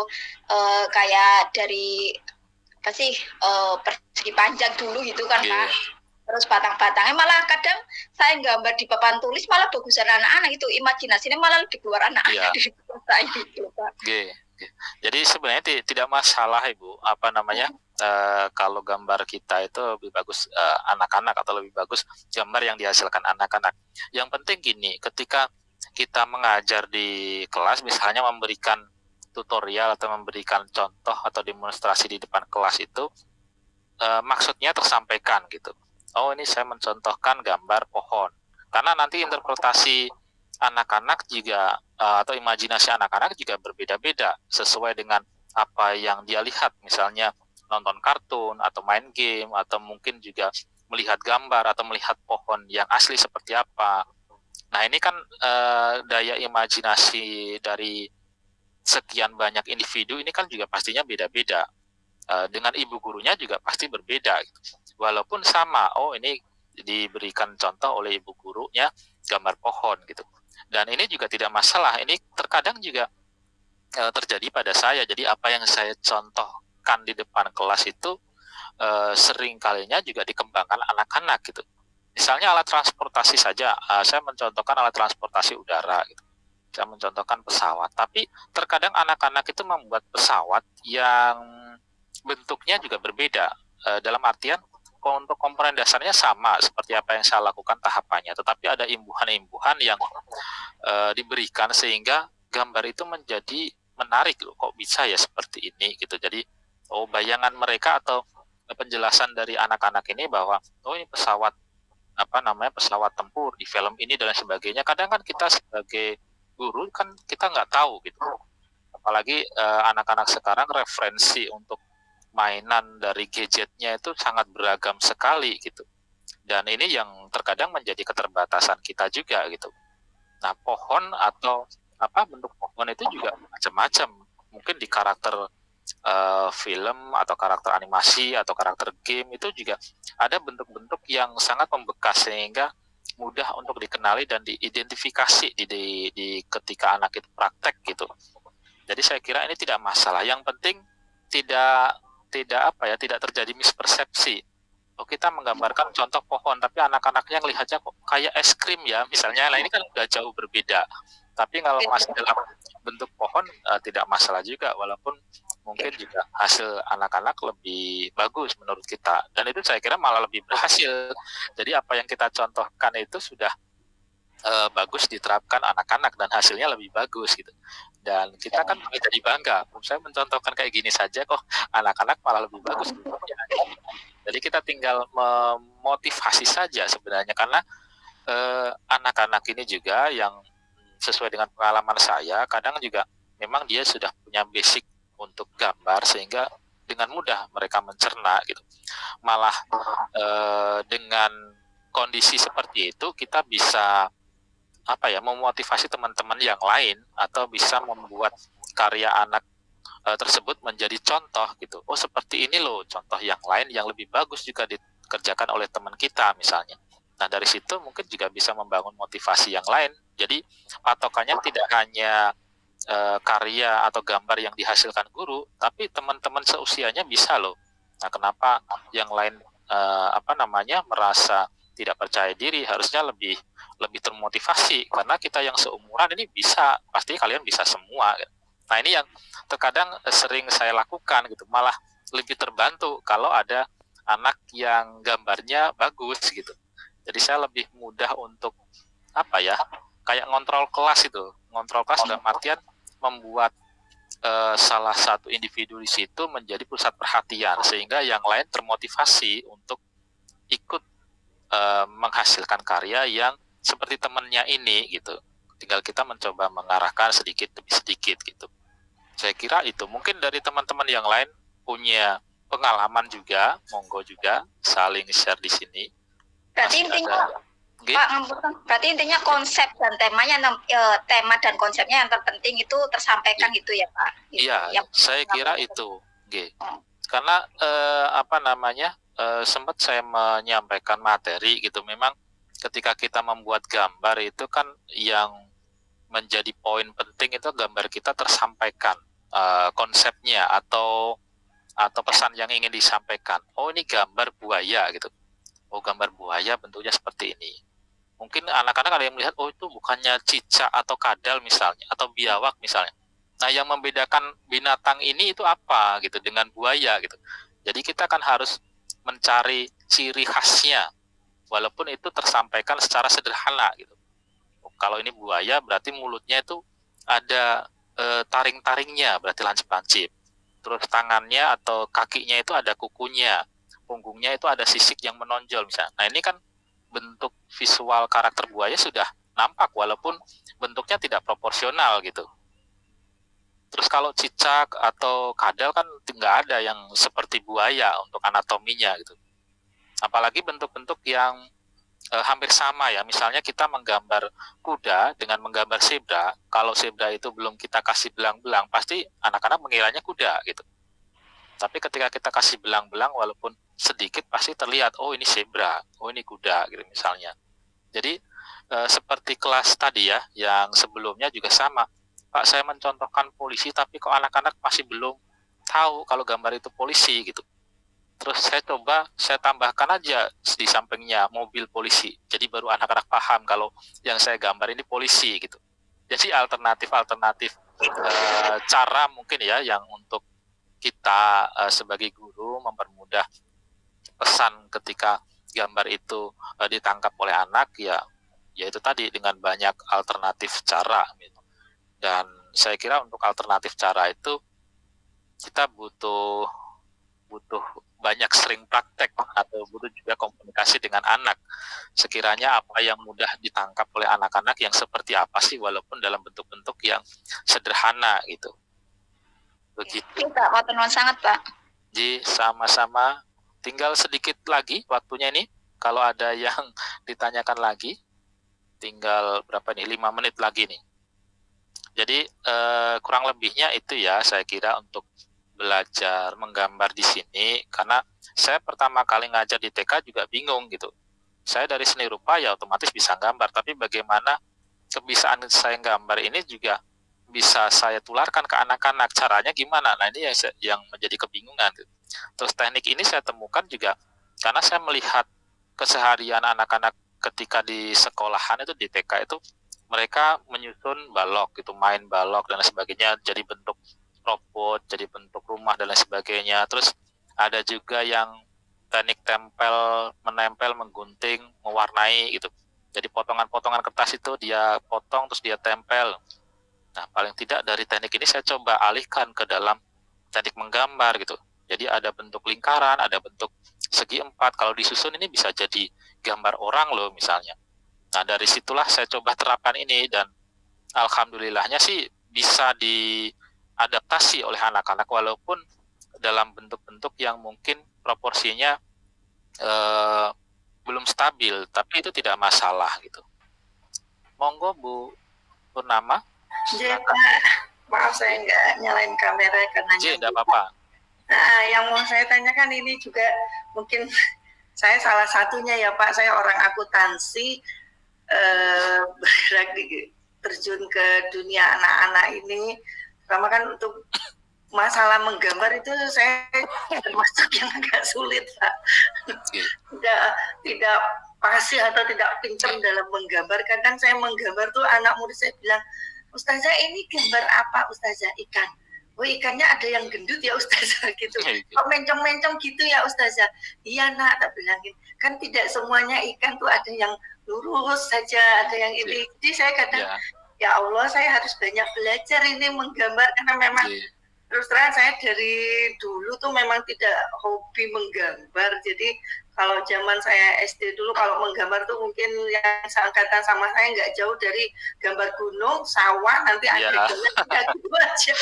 Speaker 2: kayak dari apa sih persegi panjang dulu gitu kan Pak. Terus batang-batangnya malah kadang saya gambar di papan tulis malah bagusan anak-anak itu, imajinasinya malah lebih keluar anak-anak dari saya gitu Pak.
Speaker 1: Jadi sebenarnya tidak masalah Ibu, kalau gambar kita itu lebih bagus anak-anak atau lebih bagus gambar yang dihasilkan anak-anak. Yang penting gini, ketika kita mengajar di kelas, misalnya memberikan tutorial atau memberikan contoh atau demonstrasi di depan kelas itu, maksudnya tersampaikan gitu. Oh, ini saya mencontohkan gambar pohon. Karena nanti interpretasi anak-anak juga atau imajinasi anak-anak juga berbeda-beda sesuai dengan apa yang dia lihat. Misalnya nonton kartun atau main game atau mungkin juga melihat gambar atau melihat pohon yang asli seperti apa. Nah ini kan daya imajinasi dari sekian banyak individu ini kan juga pastinya beda-beda. Dengan ibu gurunya juga pasti berbeda gitu. Walaupun sama, oh ini diberikan contoh oleh ibu gurunya gambar pohon gitu. Dan ini juga tidak masalah, ini terkadang juga terjadi pada saya. Jadi apa yang saya contohkan di depan kelas itu sering kalinya juga dikembangkan anak-anak gitu. Misalnya alat transportasi saja, saya mencontohkan alat transportasi udara gitu. Saya mencontohkan pesawat, tapi terkadang anak-anak itu membuat pesawat yang bentuknya juga berbeda. Dalam artian untuk komponen dasarnya sama seperti apa yang saya lakukan tahapannya, tetapi ada imbuhan-imbuhan yang diberikan sehingga gambar itu menjadi menarik loh, kok bisa ya seperti ini gitu. Jadi bayangan mereka atau penjelasan dari anak-anak ini bahwa ini pesawat pesawat tempur di film ini dan sebagainya. Kadang kan kita sebagai guru kan kita nggak tahu gitu. Apalagi anak-anak sekarang referensi untuk mainan dari gadgetnya itu sangat beragam sekali gitu. Dan ini yang terkadang menjadi keterbatasan kita juga gitu. Nah, pohon atau bentuk pohon itu juga macam-macam. Mungkin di karakter film atau karakter animasi atau karakter game itu juga ada bentuk-bentuk yang sangat membekas sehingga mudah untuk dikenali dan diidentifikasi di ketika anak itu praktek gitu. Jadi saya kira ini tidak masalah. Yang penting tidak terjadi mispersepsi. Kita menggambarkan contoh pohon, tapi anak-anaknya ngelihatnya kok kayak es krim ya, misalnya. Nah ini kan udah jauh berbeda. Tapi kalau masih dalam bentuk pohon tidak masalah juga, walaupun mungkin juga hasil anak-anak lebih bagus menurut kita. Dan itu saya kira malah lebih berhasil. Jadi apa yang kita contohkan itu sudah bagus diterapkan anak-anak dan hasilnya lebih bagus gitu. Dan kita kan jadi bangga. Saya mencontohkan kayak gini saja kok anak-anak malah lebih bagus. Jadi kita tinggal memotivasi saja sebenarnya, karena anak-anak ini juga yang sesuai dengan pengalaman saya, kadang juga memang dia sudah punya basic untuk gambar sehingga dengan mudah mereka mencerna gitu. Malah dengan kondisi seperti itu kita bisa memotivasi teman-teman yang lain atau bisa membuat karya anak tersebut menjadi contoh gitu. Seperti ini loh contoh yang lain yang lebih bagus juga dikerjakan oleh teman kita misalnya. Nah dari situ mungkin juga bisa membangun motivasi yang lain. Jadi patokannya tidak hanya karya atau gambar yang dihasilkan guru, tapi teman-teman seusianya bisa loh. Nah kenapa yang lain merasa tidak percaya diri, harusnya lebih termotivasi, karena kita yang seumuran ini bisa, pasti kalian bisa semua. Nah ini yang terkadang sering saya lakukan gitu, malah lebih terbantu kalau ada anak yang gambarnya bagus gitu. Jadi saya lebih mudah untuk kayak ngontrol kelas itu, dalam artian membuat salah satu individu di situ menjadi pusat perhatian sehingga yang lain termotivasi untuk ikut menghasilkan karya yang seperti temannya ini gitu. Tinggal kita mencoba mengarahkan sedikit demi sedikit gitu. Saya kira itu. Mungkin dari teman-teman yang lain punya pengalaman juga, monggo juga saling share di sini.
Speaker 2: Berarti intinya berarti intinya konsep dan temanya, tema dan konsepnya yang terpenting itu tersampaikan gitu ya Pak.
Speaker 1: Iya, saya kira itu. Karena sempat saya menyampaikan materi gitu. Memang ketika kita membuat gambar itu kan yang menjadi poin penting itu gambar kita tersampaikan konsepnya atau pesan yang ingin disampaikan. Ini gambar buaya gitu. Gambar buaya bentuknya seperti ini. Mungkin anak-anak ada yang melihat, itu bukannya cicak atau kadal misalnya, atau biawak misalnya. Nah, yang membedakan binatang ini itu apa gitu dengan buaya gitu. Jadi kita kan harus mencari ciri khasnya, walaupun itu tersampaikan secara sederhana gitu. Kalau ini buaya berarti mulutnya itu ada taring-taringnya, berarti lancip-lancip. Terus tangannya atau kakinya itu ada kukunya, punggungnya itu ada sisik yang menonjol misalnya. Nah ini kan bentuk visual karakter buaya sudah nampak walaupun bentuknya tidak proporsional gitu. Terus kalau cicak atau kadal kan nggak ada yang seperti buaya untuk anatominya gitu. Apalagi bentuk-bentuk yang hampir sama ya. Misalnya kita menggambar kuda dengan menggambar zebra. Kalau zebra itu belum kita kasih belang-belang, pasti anak-anak mengiranya kuda gitu. Tapi ketika kita kasih belang-belang, walaupun sedikit, pasti terlihat, oh ini zebra, oh ini kuda gitu misalnya. Jadi seperti kelas tadi ya, yang sebelumnya juga sama. Pak, saya mencontohkan polisi, tapi kok anak-anak masih belum tahu kalau gambar itu polisi gitu. Terus saya tambahkan aja di sampingnya mobil polisi. Jadi baru anak-anak paham kalau yang saya gambar ini polisi gitu. Jadi alternatif cara mungkin ya yang untuk kita sebagai guru mempermudah pesan ketika gambar itu ditangkap oleh anak ya itu tadi dengan banyak alternatif cara gitu. Dan saya kira untuk alternatif cara itu kita butuh banyak sering praktek atau butuh juga komunikasi dengan anak. Sekiranya apa yang mudah ditangkap oleh anak-anak yang seperti apa sih, walaupun dalam bentuk-bentuk yang sederhana gitu. Begitu.
Speaker 2: Pak, matur nuwun sangat, Pak.
Speaker 1: Jadi sama-sama, tinggal sedikit lagi waktunya ini. Kalau ada yang ditanyakan lagi, tinggal berapa nih? 5 menit lagi nih. Jadi kurang lebihnya itu ya, saya kira untuk belajar menggambar di sini, karena saya pertama kali ngajar di TK juga bingung gitu. Saya dari seni rupa ya otomatis bisa gambar, tapi bagaimana kebiasaan saya gambar ini juga bisa saya tularkan ke anak-anak, caranya gimana? Nah ini yang menjadi kebingungan. Gitu. Terus teknik ini saya temukan juga karena saya melihat keseharian anak-anak ketika di sekolahan itu di TK itu mereka menyusun balok gitu, main balok dan sebagainya, jadi bentuk robot, jadi bentuk rumah dan lain sebagainya. Terus ada juga yang teknik menempel, menggunting, mewarnai gitu. Jadi potongan-potongan kertas itu dia potong terus dia tempel. Nah, paling tidak dari teknik ini saya coba alihkan ke dalam teknik menggambar gitu. Jadi ada bentuk lingkaran, ada bentuk segi 4. Kalau disusun ini bisa jadi gambar orang loh misalnya. Nah, dari situlah saya coba terapkan ini dan alhamdulillahnya sih bisa diadaptasi oleh anak-anak walaupun dalam bentuk-bentuk yang mungkin proporsinya belum stabil, tapi itu tidak masalah gitu. Monggo Bu Purnama.
Speaker 4: Silakan. Maaf saya nggak nyalain kamera karena
Speaker 1: tidak apa-apa.
Speaker 4: Nah, yang mau saya tanyakan ini juga mungkin saya salah satunya ya Pak, saya orang akuntansi, bergerak terjun ke dunia anak-anak ini. Pertama kan untuk masalah menggambar itu saya termasuk yang agak sulit Pak. Tidak pasti atau tidak pintar dalam menggambar. Kadang saya menggambar tuh anak murid saya bilang, Ustazah ini gambar apa Ustazah? Ikan. Oh ikannya ada yang gendut ya Ustazah gitu. Kok mencong-mencong gitu ya Ustazah? Iya nak, tak bilangin. Kan tidak semuanya ikan tuh ada yang lurus saja, ada yang ini. Jadi saya kadang, ya Allah saya harus banyak belajar ini menggambar karena memang terus terang saya dari dulu tuh memang tidak hobi menggambar. Jadi kalau zaman saya SD dulu kalau menggambar tuh mungkin yang seangkatan sama saya nggak jauh dari gambar gunung, sawah, nanti ada jalan ya gitu aja.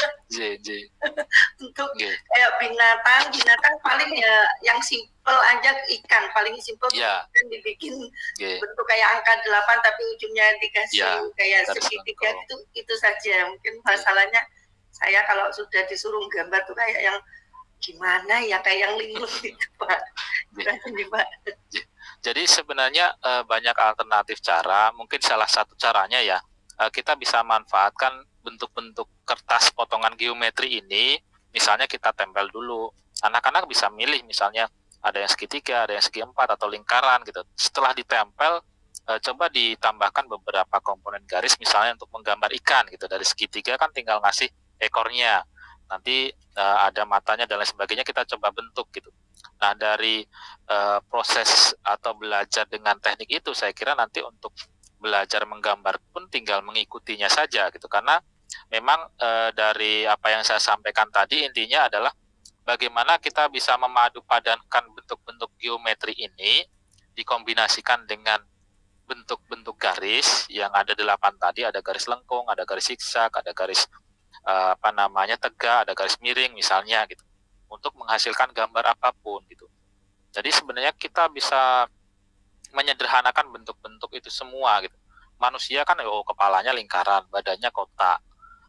Speaker 4: Untuk kayak binatang paling ya yang simpel aja ikan, paling simpel kan dibikin bentuk kayak angka 8 tapi ujungnya dikasih kayak segitiga itu saja. Mungkin masalahnya saya kalau sudah disuruh gambar tuh kayak yang gimana ya, kayak yang linglung gitu Pak.
Speaker 1: Jadi sebenarnya banyak alternatif cara. Mungkin salah satu caranya ya kita bisa manfaatkan bentuk-bentuk kertas potongan geometri ini. Misalnya kita tempel dulu. Anak-anak bisa milih misalnya ada yang segitiga, ada yang segi 4 atau lingkaran gitu. Setelah ditempel coba ditambahkan beberapa komponen garis misalnya untuk menggambar ikan gitu. Dari segitiga kan tinggal ngasih ekornya. Nanti ada matanya dan lain sebagainya, kita coba bentuk gitu. Nah dari proses atau belajar dengan teknik itu saya kira nanti untuk belajar menggambar pun tinggal mengikutinya saja gitu, karena memang dari apa yang saya sampaikan tadi intinya adalah bagaimana kita bisa memadu padankan bentuk-bentuk geometri ini dikombinasikan dengan bentuk-bentuk garis yang ada 8 tadi, ada garis lengkung, ada garis zigzag, ada garis tegak, ada garis miring misalnya gitu, untuk menghasilkan gambar apapun gitu. Jadi sebenarnya kita bisa menyederhanakan bentuk-bentuk itu semua gitu. Manusia kan kepalanya lingkaran, badannya kotak,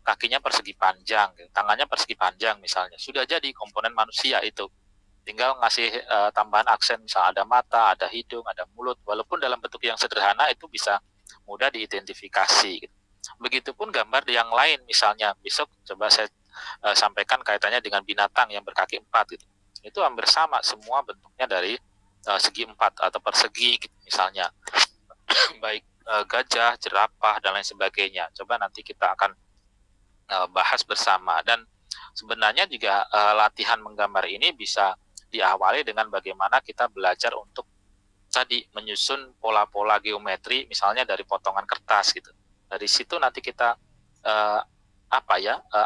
Speaker 1: kakinya persegi panjang, gitu. Tangannya persegi panjang misalnya. Sudah jadi komponen manusia itu. Tinggal ngasih tambahan aksen, misalnya ada mata, ada hidung, ada mulut. Walaupun dalam bentuk yang sederhana itu bisa mudah diidentifikasi gitu. Begitupun gambar yang lain, misalnya besok coba saya sampaikan kaitannya dengan binatang yang berkaki 4 gitu. Itu hampir sama, semua bentuknya dari segi 4 atau persegi gitu, misalnya baik gajah, jerapah dan lain sebagainya. Coba nanti kita akan bahas bersama. Dan sebenarnya juga latihan menggambar ini bisa diawali dengan bagaimana kita belajar untuk tadi menyusun pola-pola geometri, misalnya dari potongan kertas gitu. Dari situ nanti kita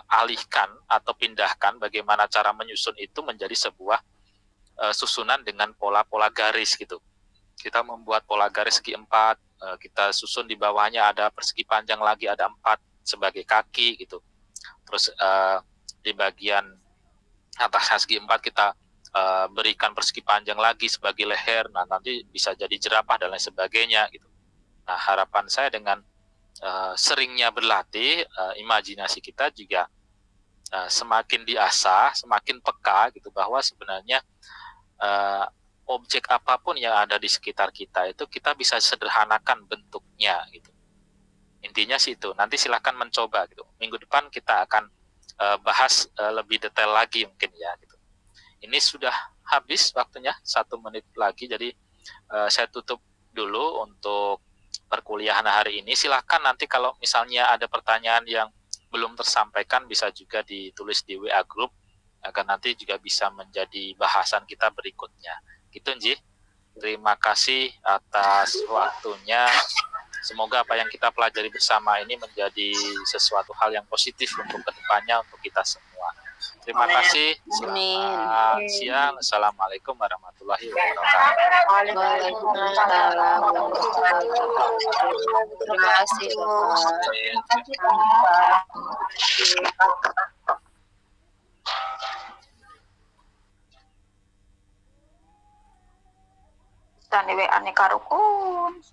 Speaker 1: alihkan atau pindahkan bagaimana cara menyusun itu menjadi sebuah susunan dengan pola-pola garis gitu. Kita membuat pola garis segi 4, kita susun di bawahnya ada persegi panjang lagi, ada 4 sebagai kaki gitu. Terus di bagian atas segi 4 kita berikan persegi panjang lagi sebagai leher. Nah, nanti bisa jadi jerapah dan lain sebagainya gitu. Nah, harapan saya dengan seringnya berlatih, imajinasi kita juga semakin diasah, semakin peka gitu, bahwa sebenarnya objek apapun yang ada di sekitar kita itu kita bisa sederhanakan bentuknya gitu. Intinya sih itu. Nanti silahkan mencoba gitu. Minggu depan kita akan bahas lebih detail lagi mungkin ya gitu. Ini sudah habis waktunya, 1 menit lagi, jadi saya tutup dulu untuk perkuliahan hari ini. Silahkan nanti kalau misalnya ada pertanyaan yang belum tersampaikan bisa juga ditulis di WA Group, agar nanti juga bisa menjadi bahasan kita berikutnya. Gitu, Nji. Terima kasih atas waktunya. Semoga apa yang kita pelajari bersama ini menjadi sesuatu hal yang positif untuk kedepannya untuk kita semua. Terima kasih. Selamat siang. Assalamualaikum warahmatullahi wabarakatuh.
Speaker 3: Terima kasih.
Speaker 2: Tani WA nih karukun.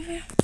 Speaker 5: ya.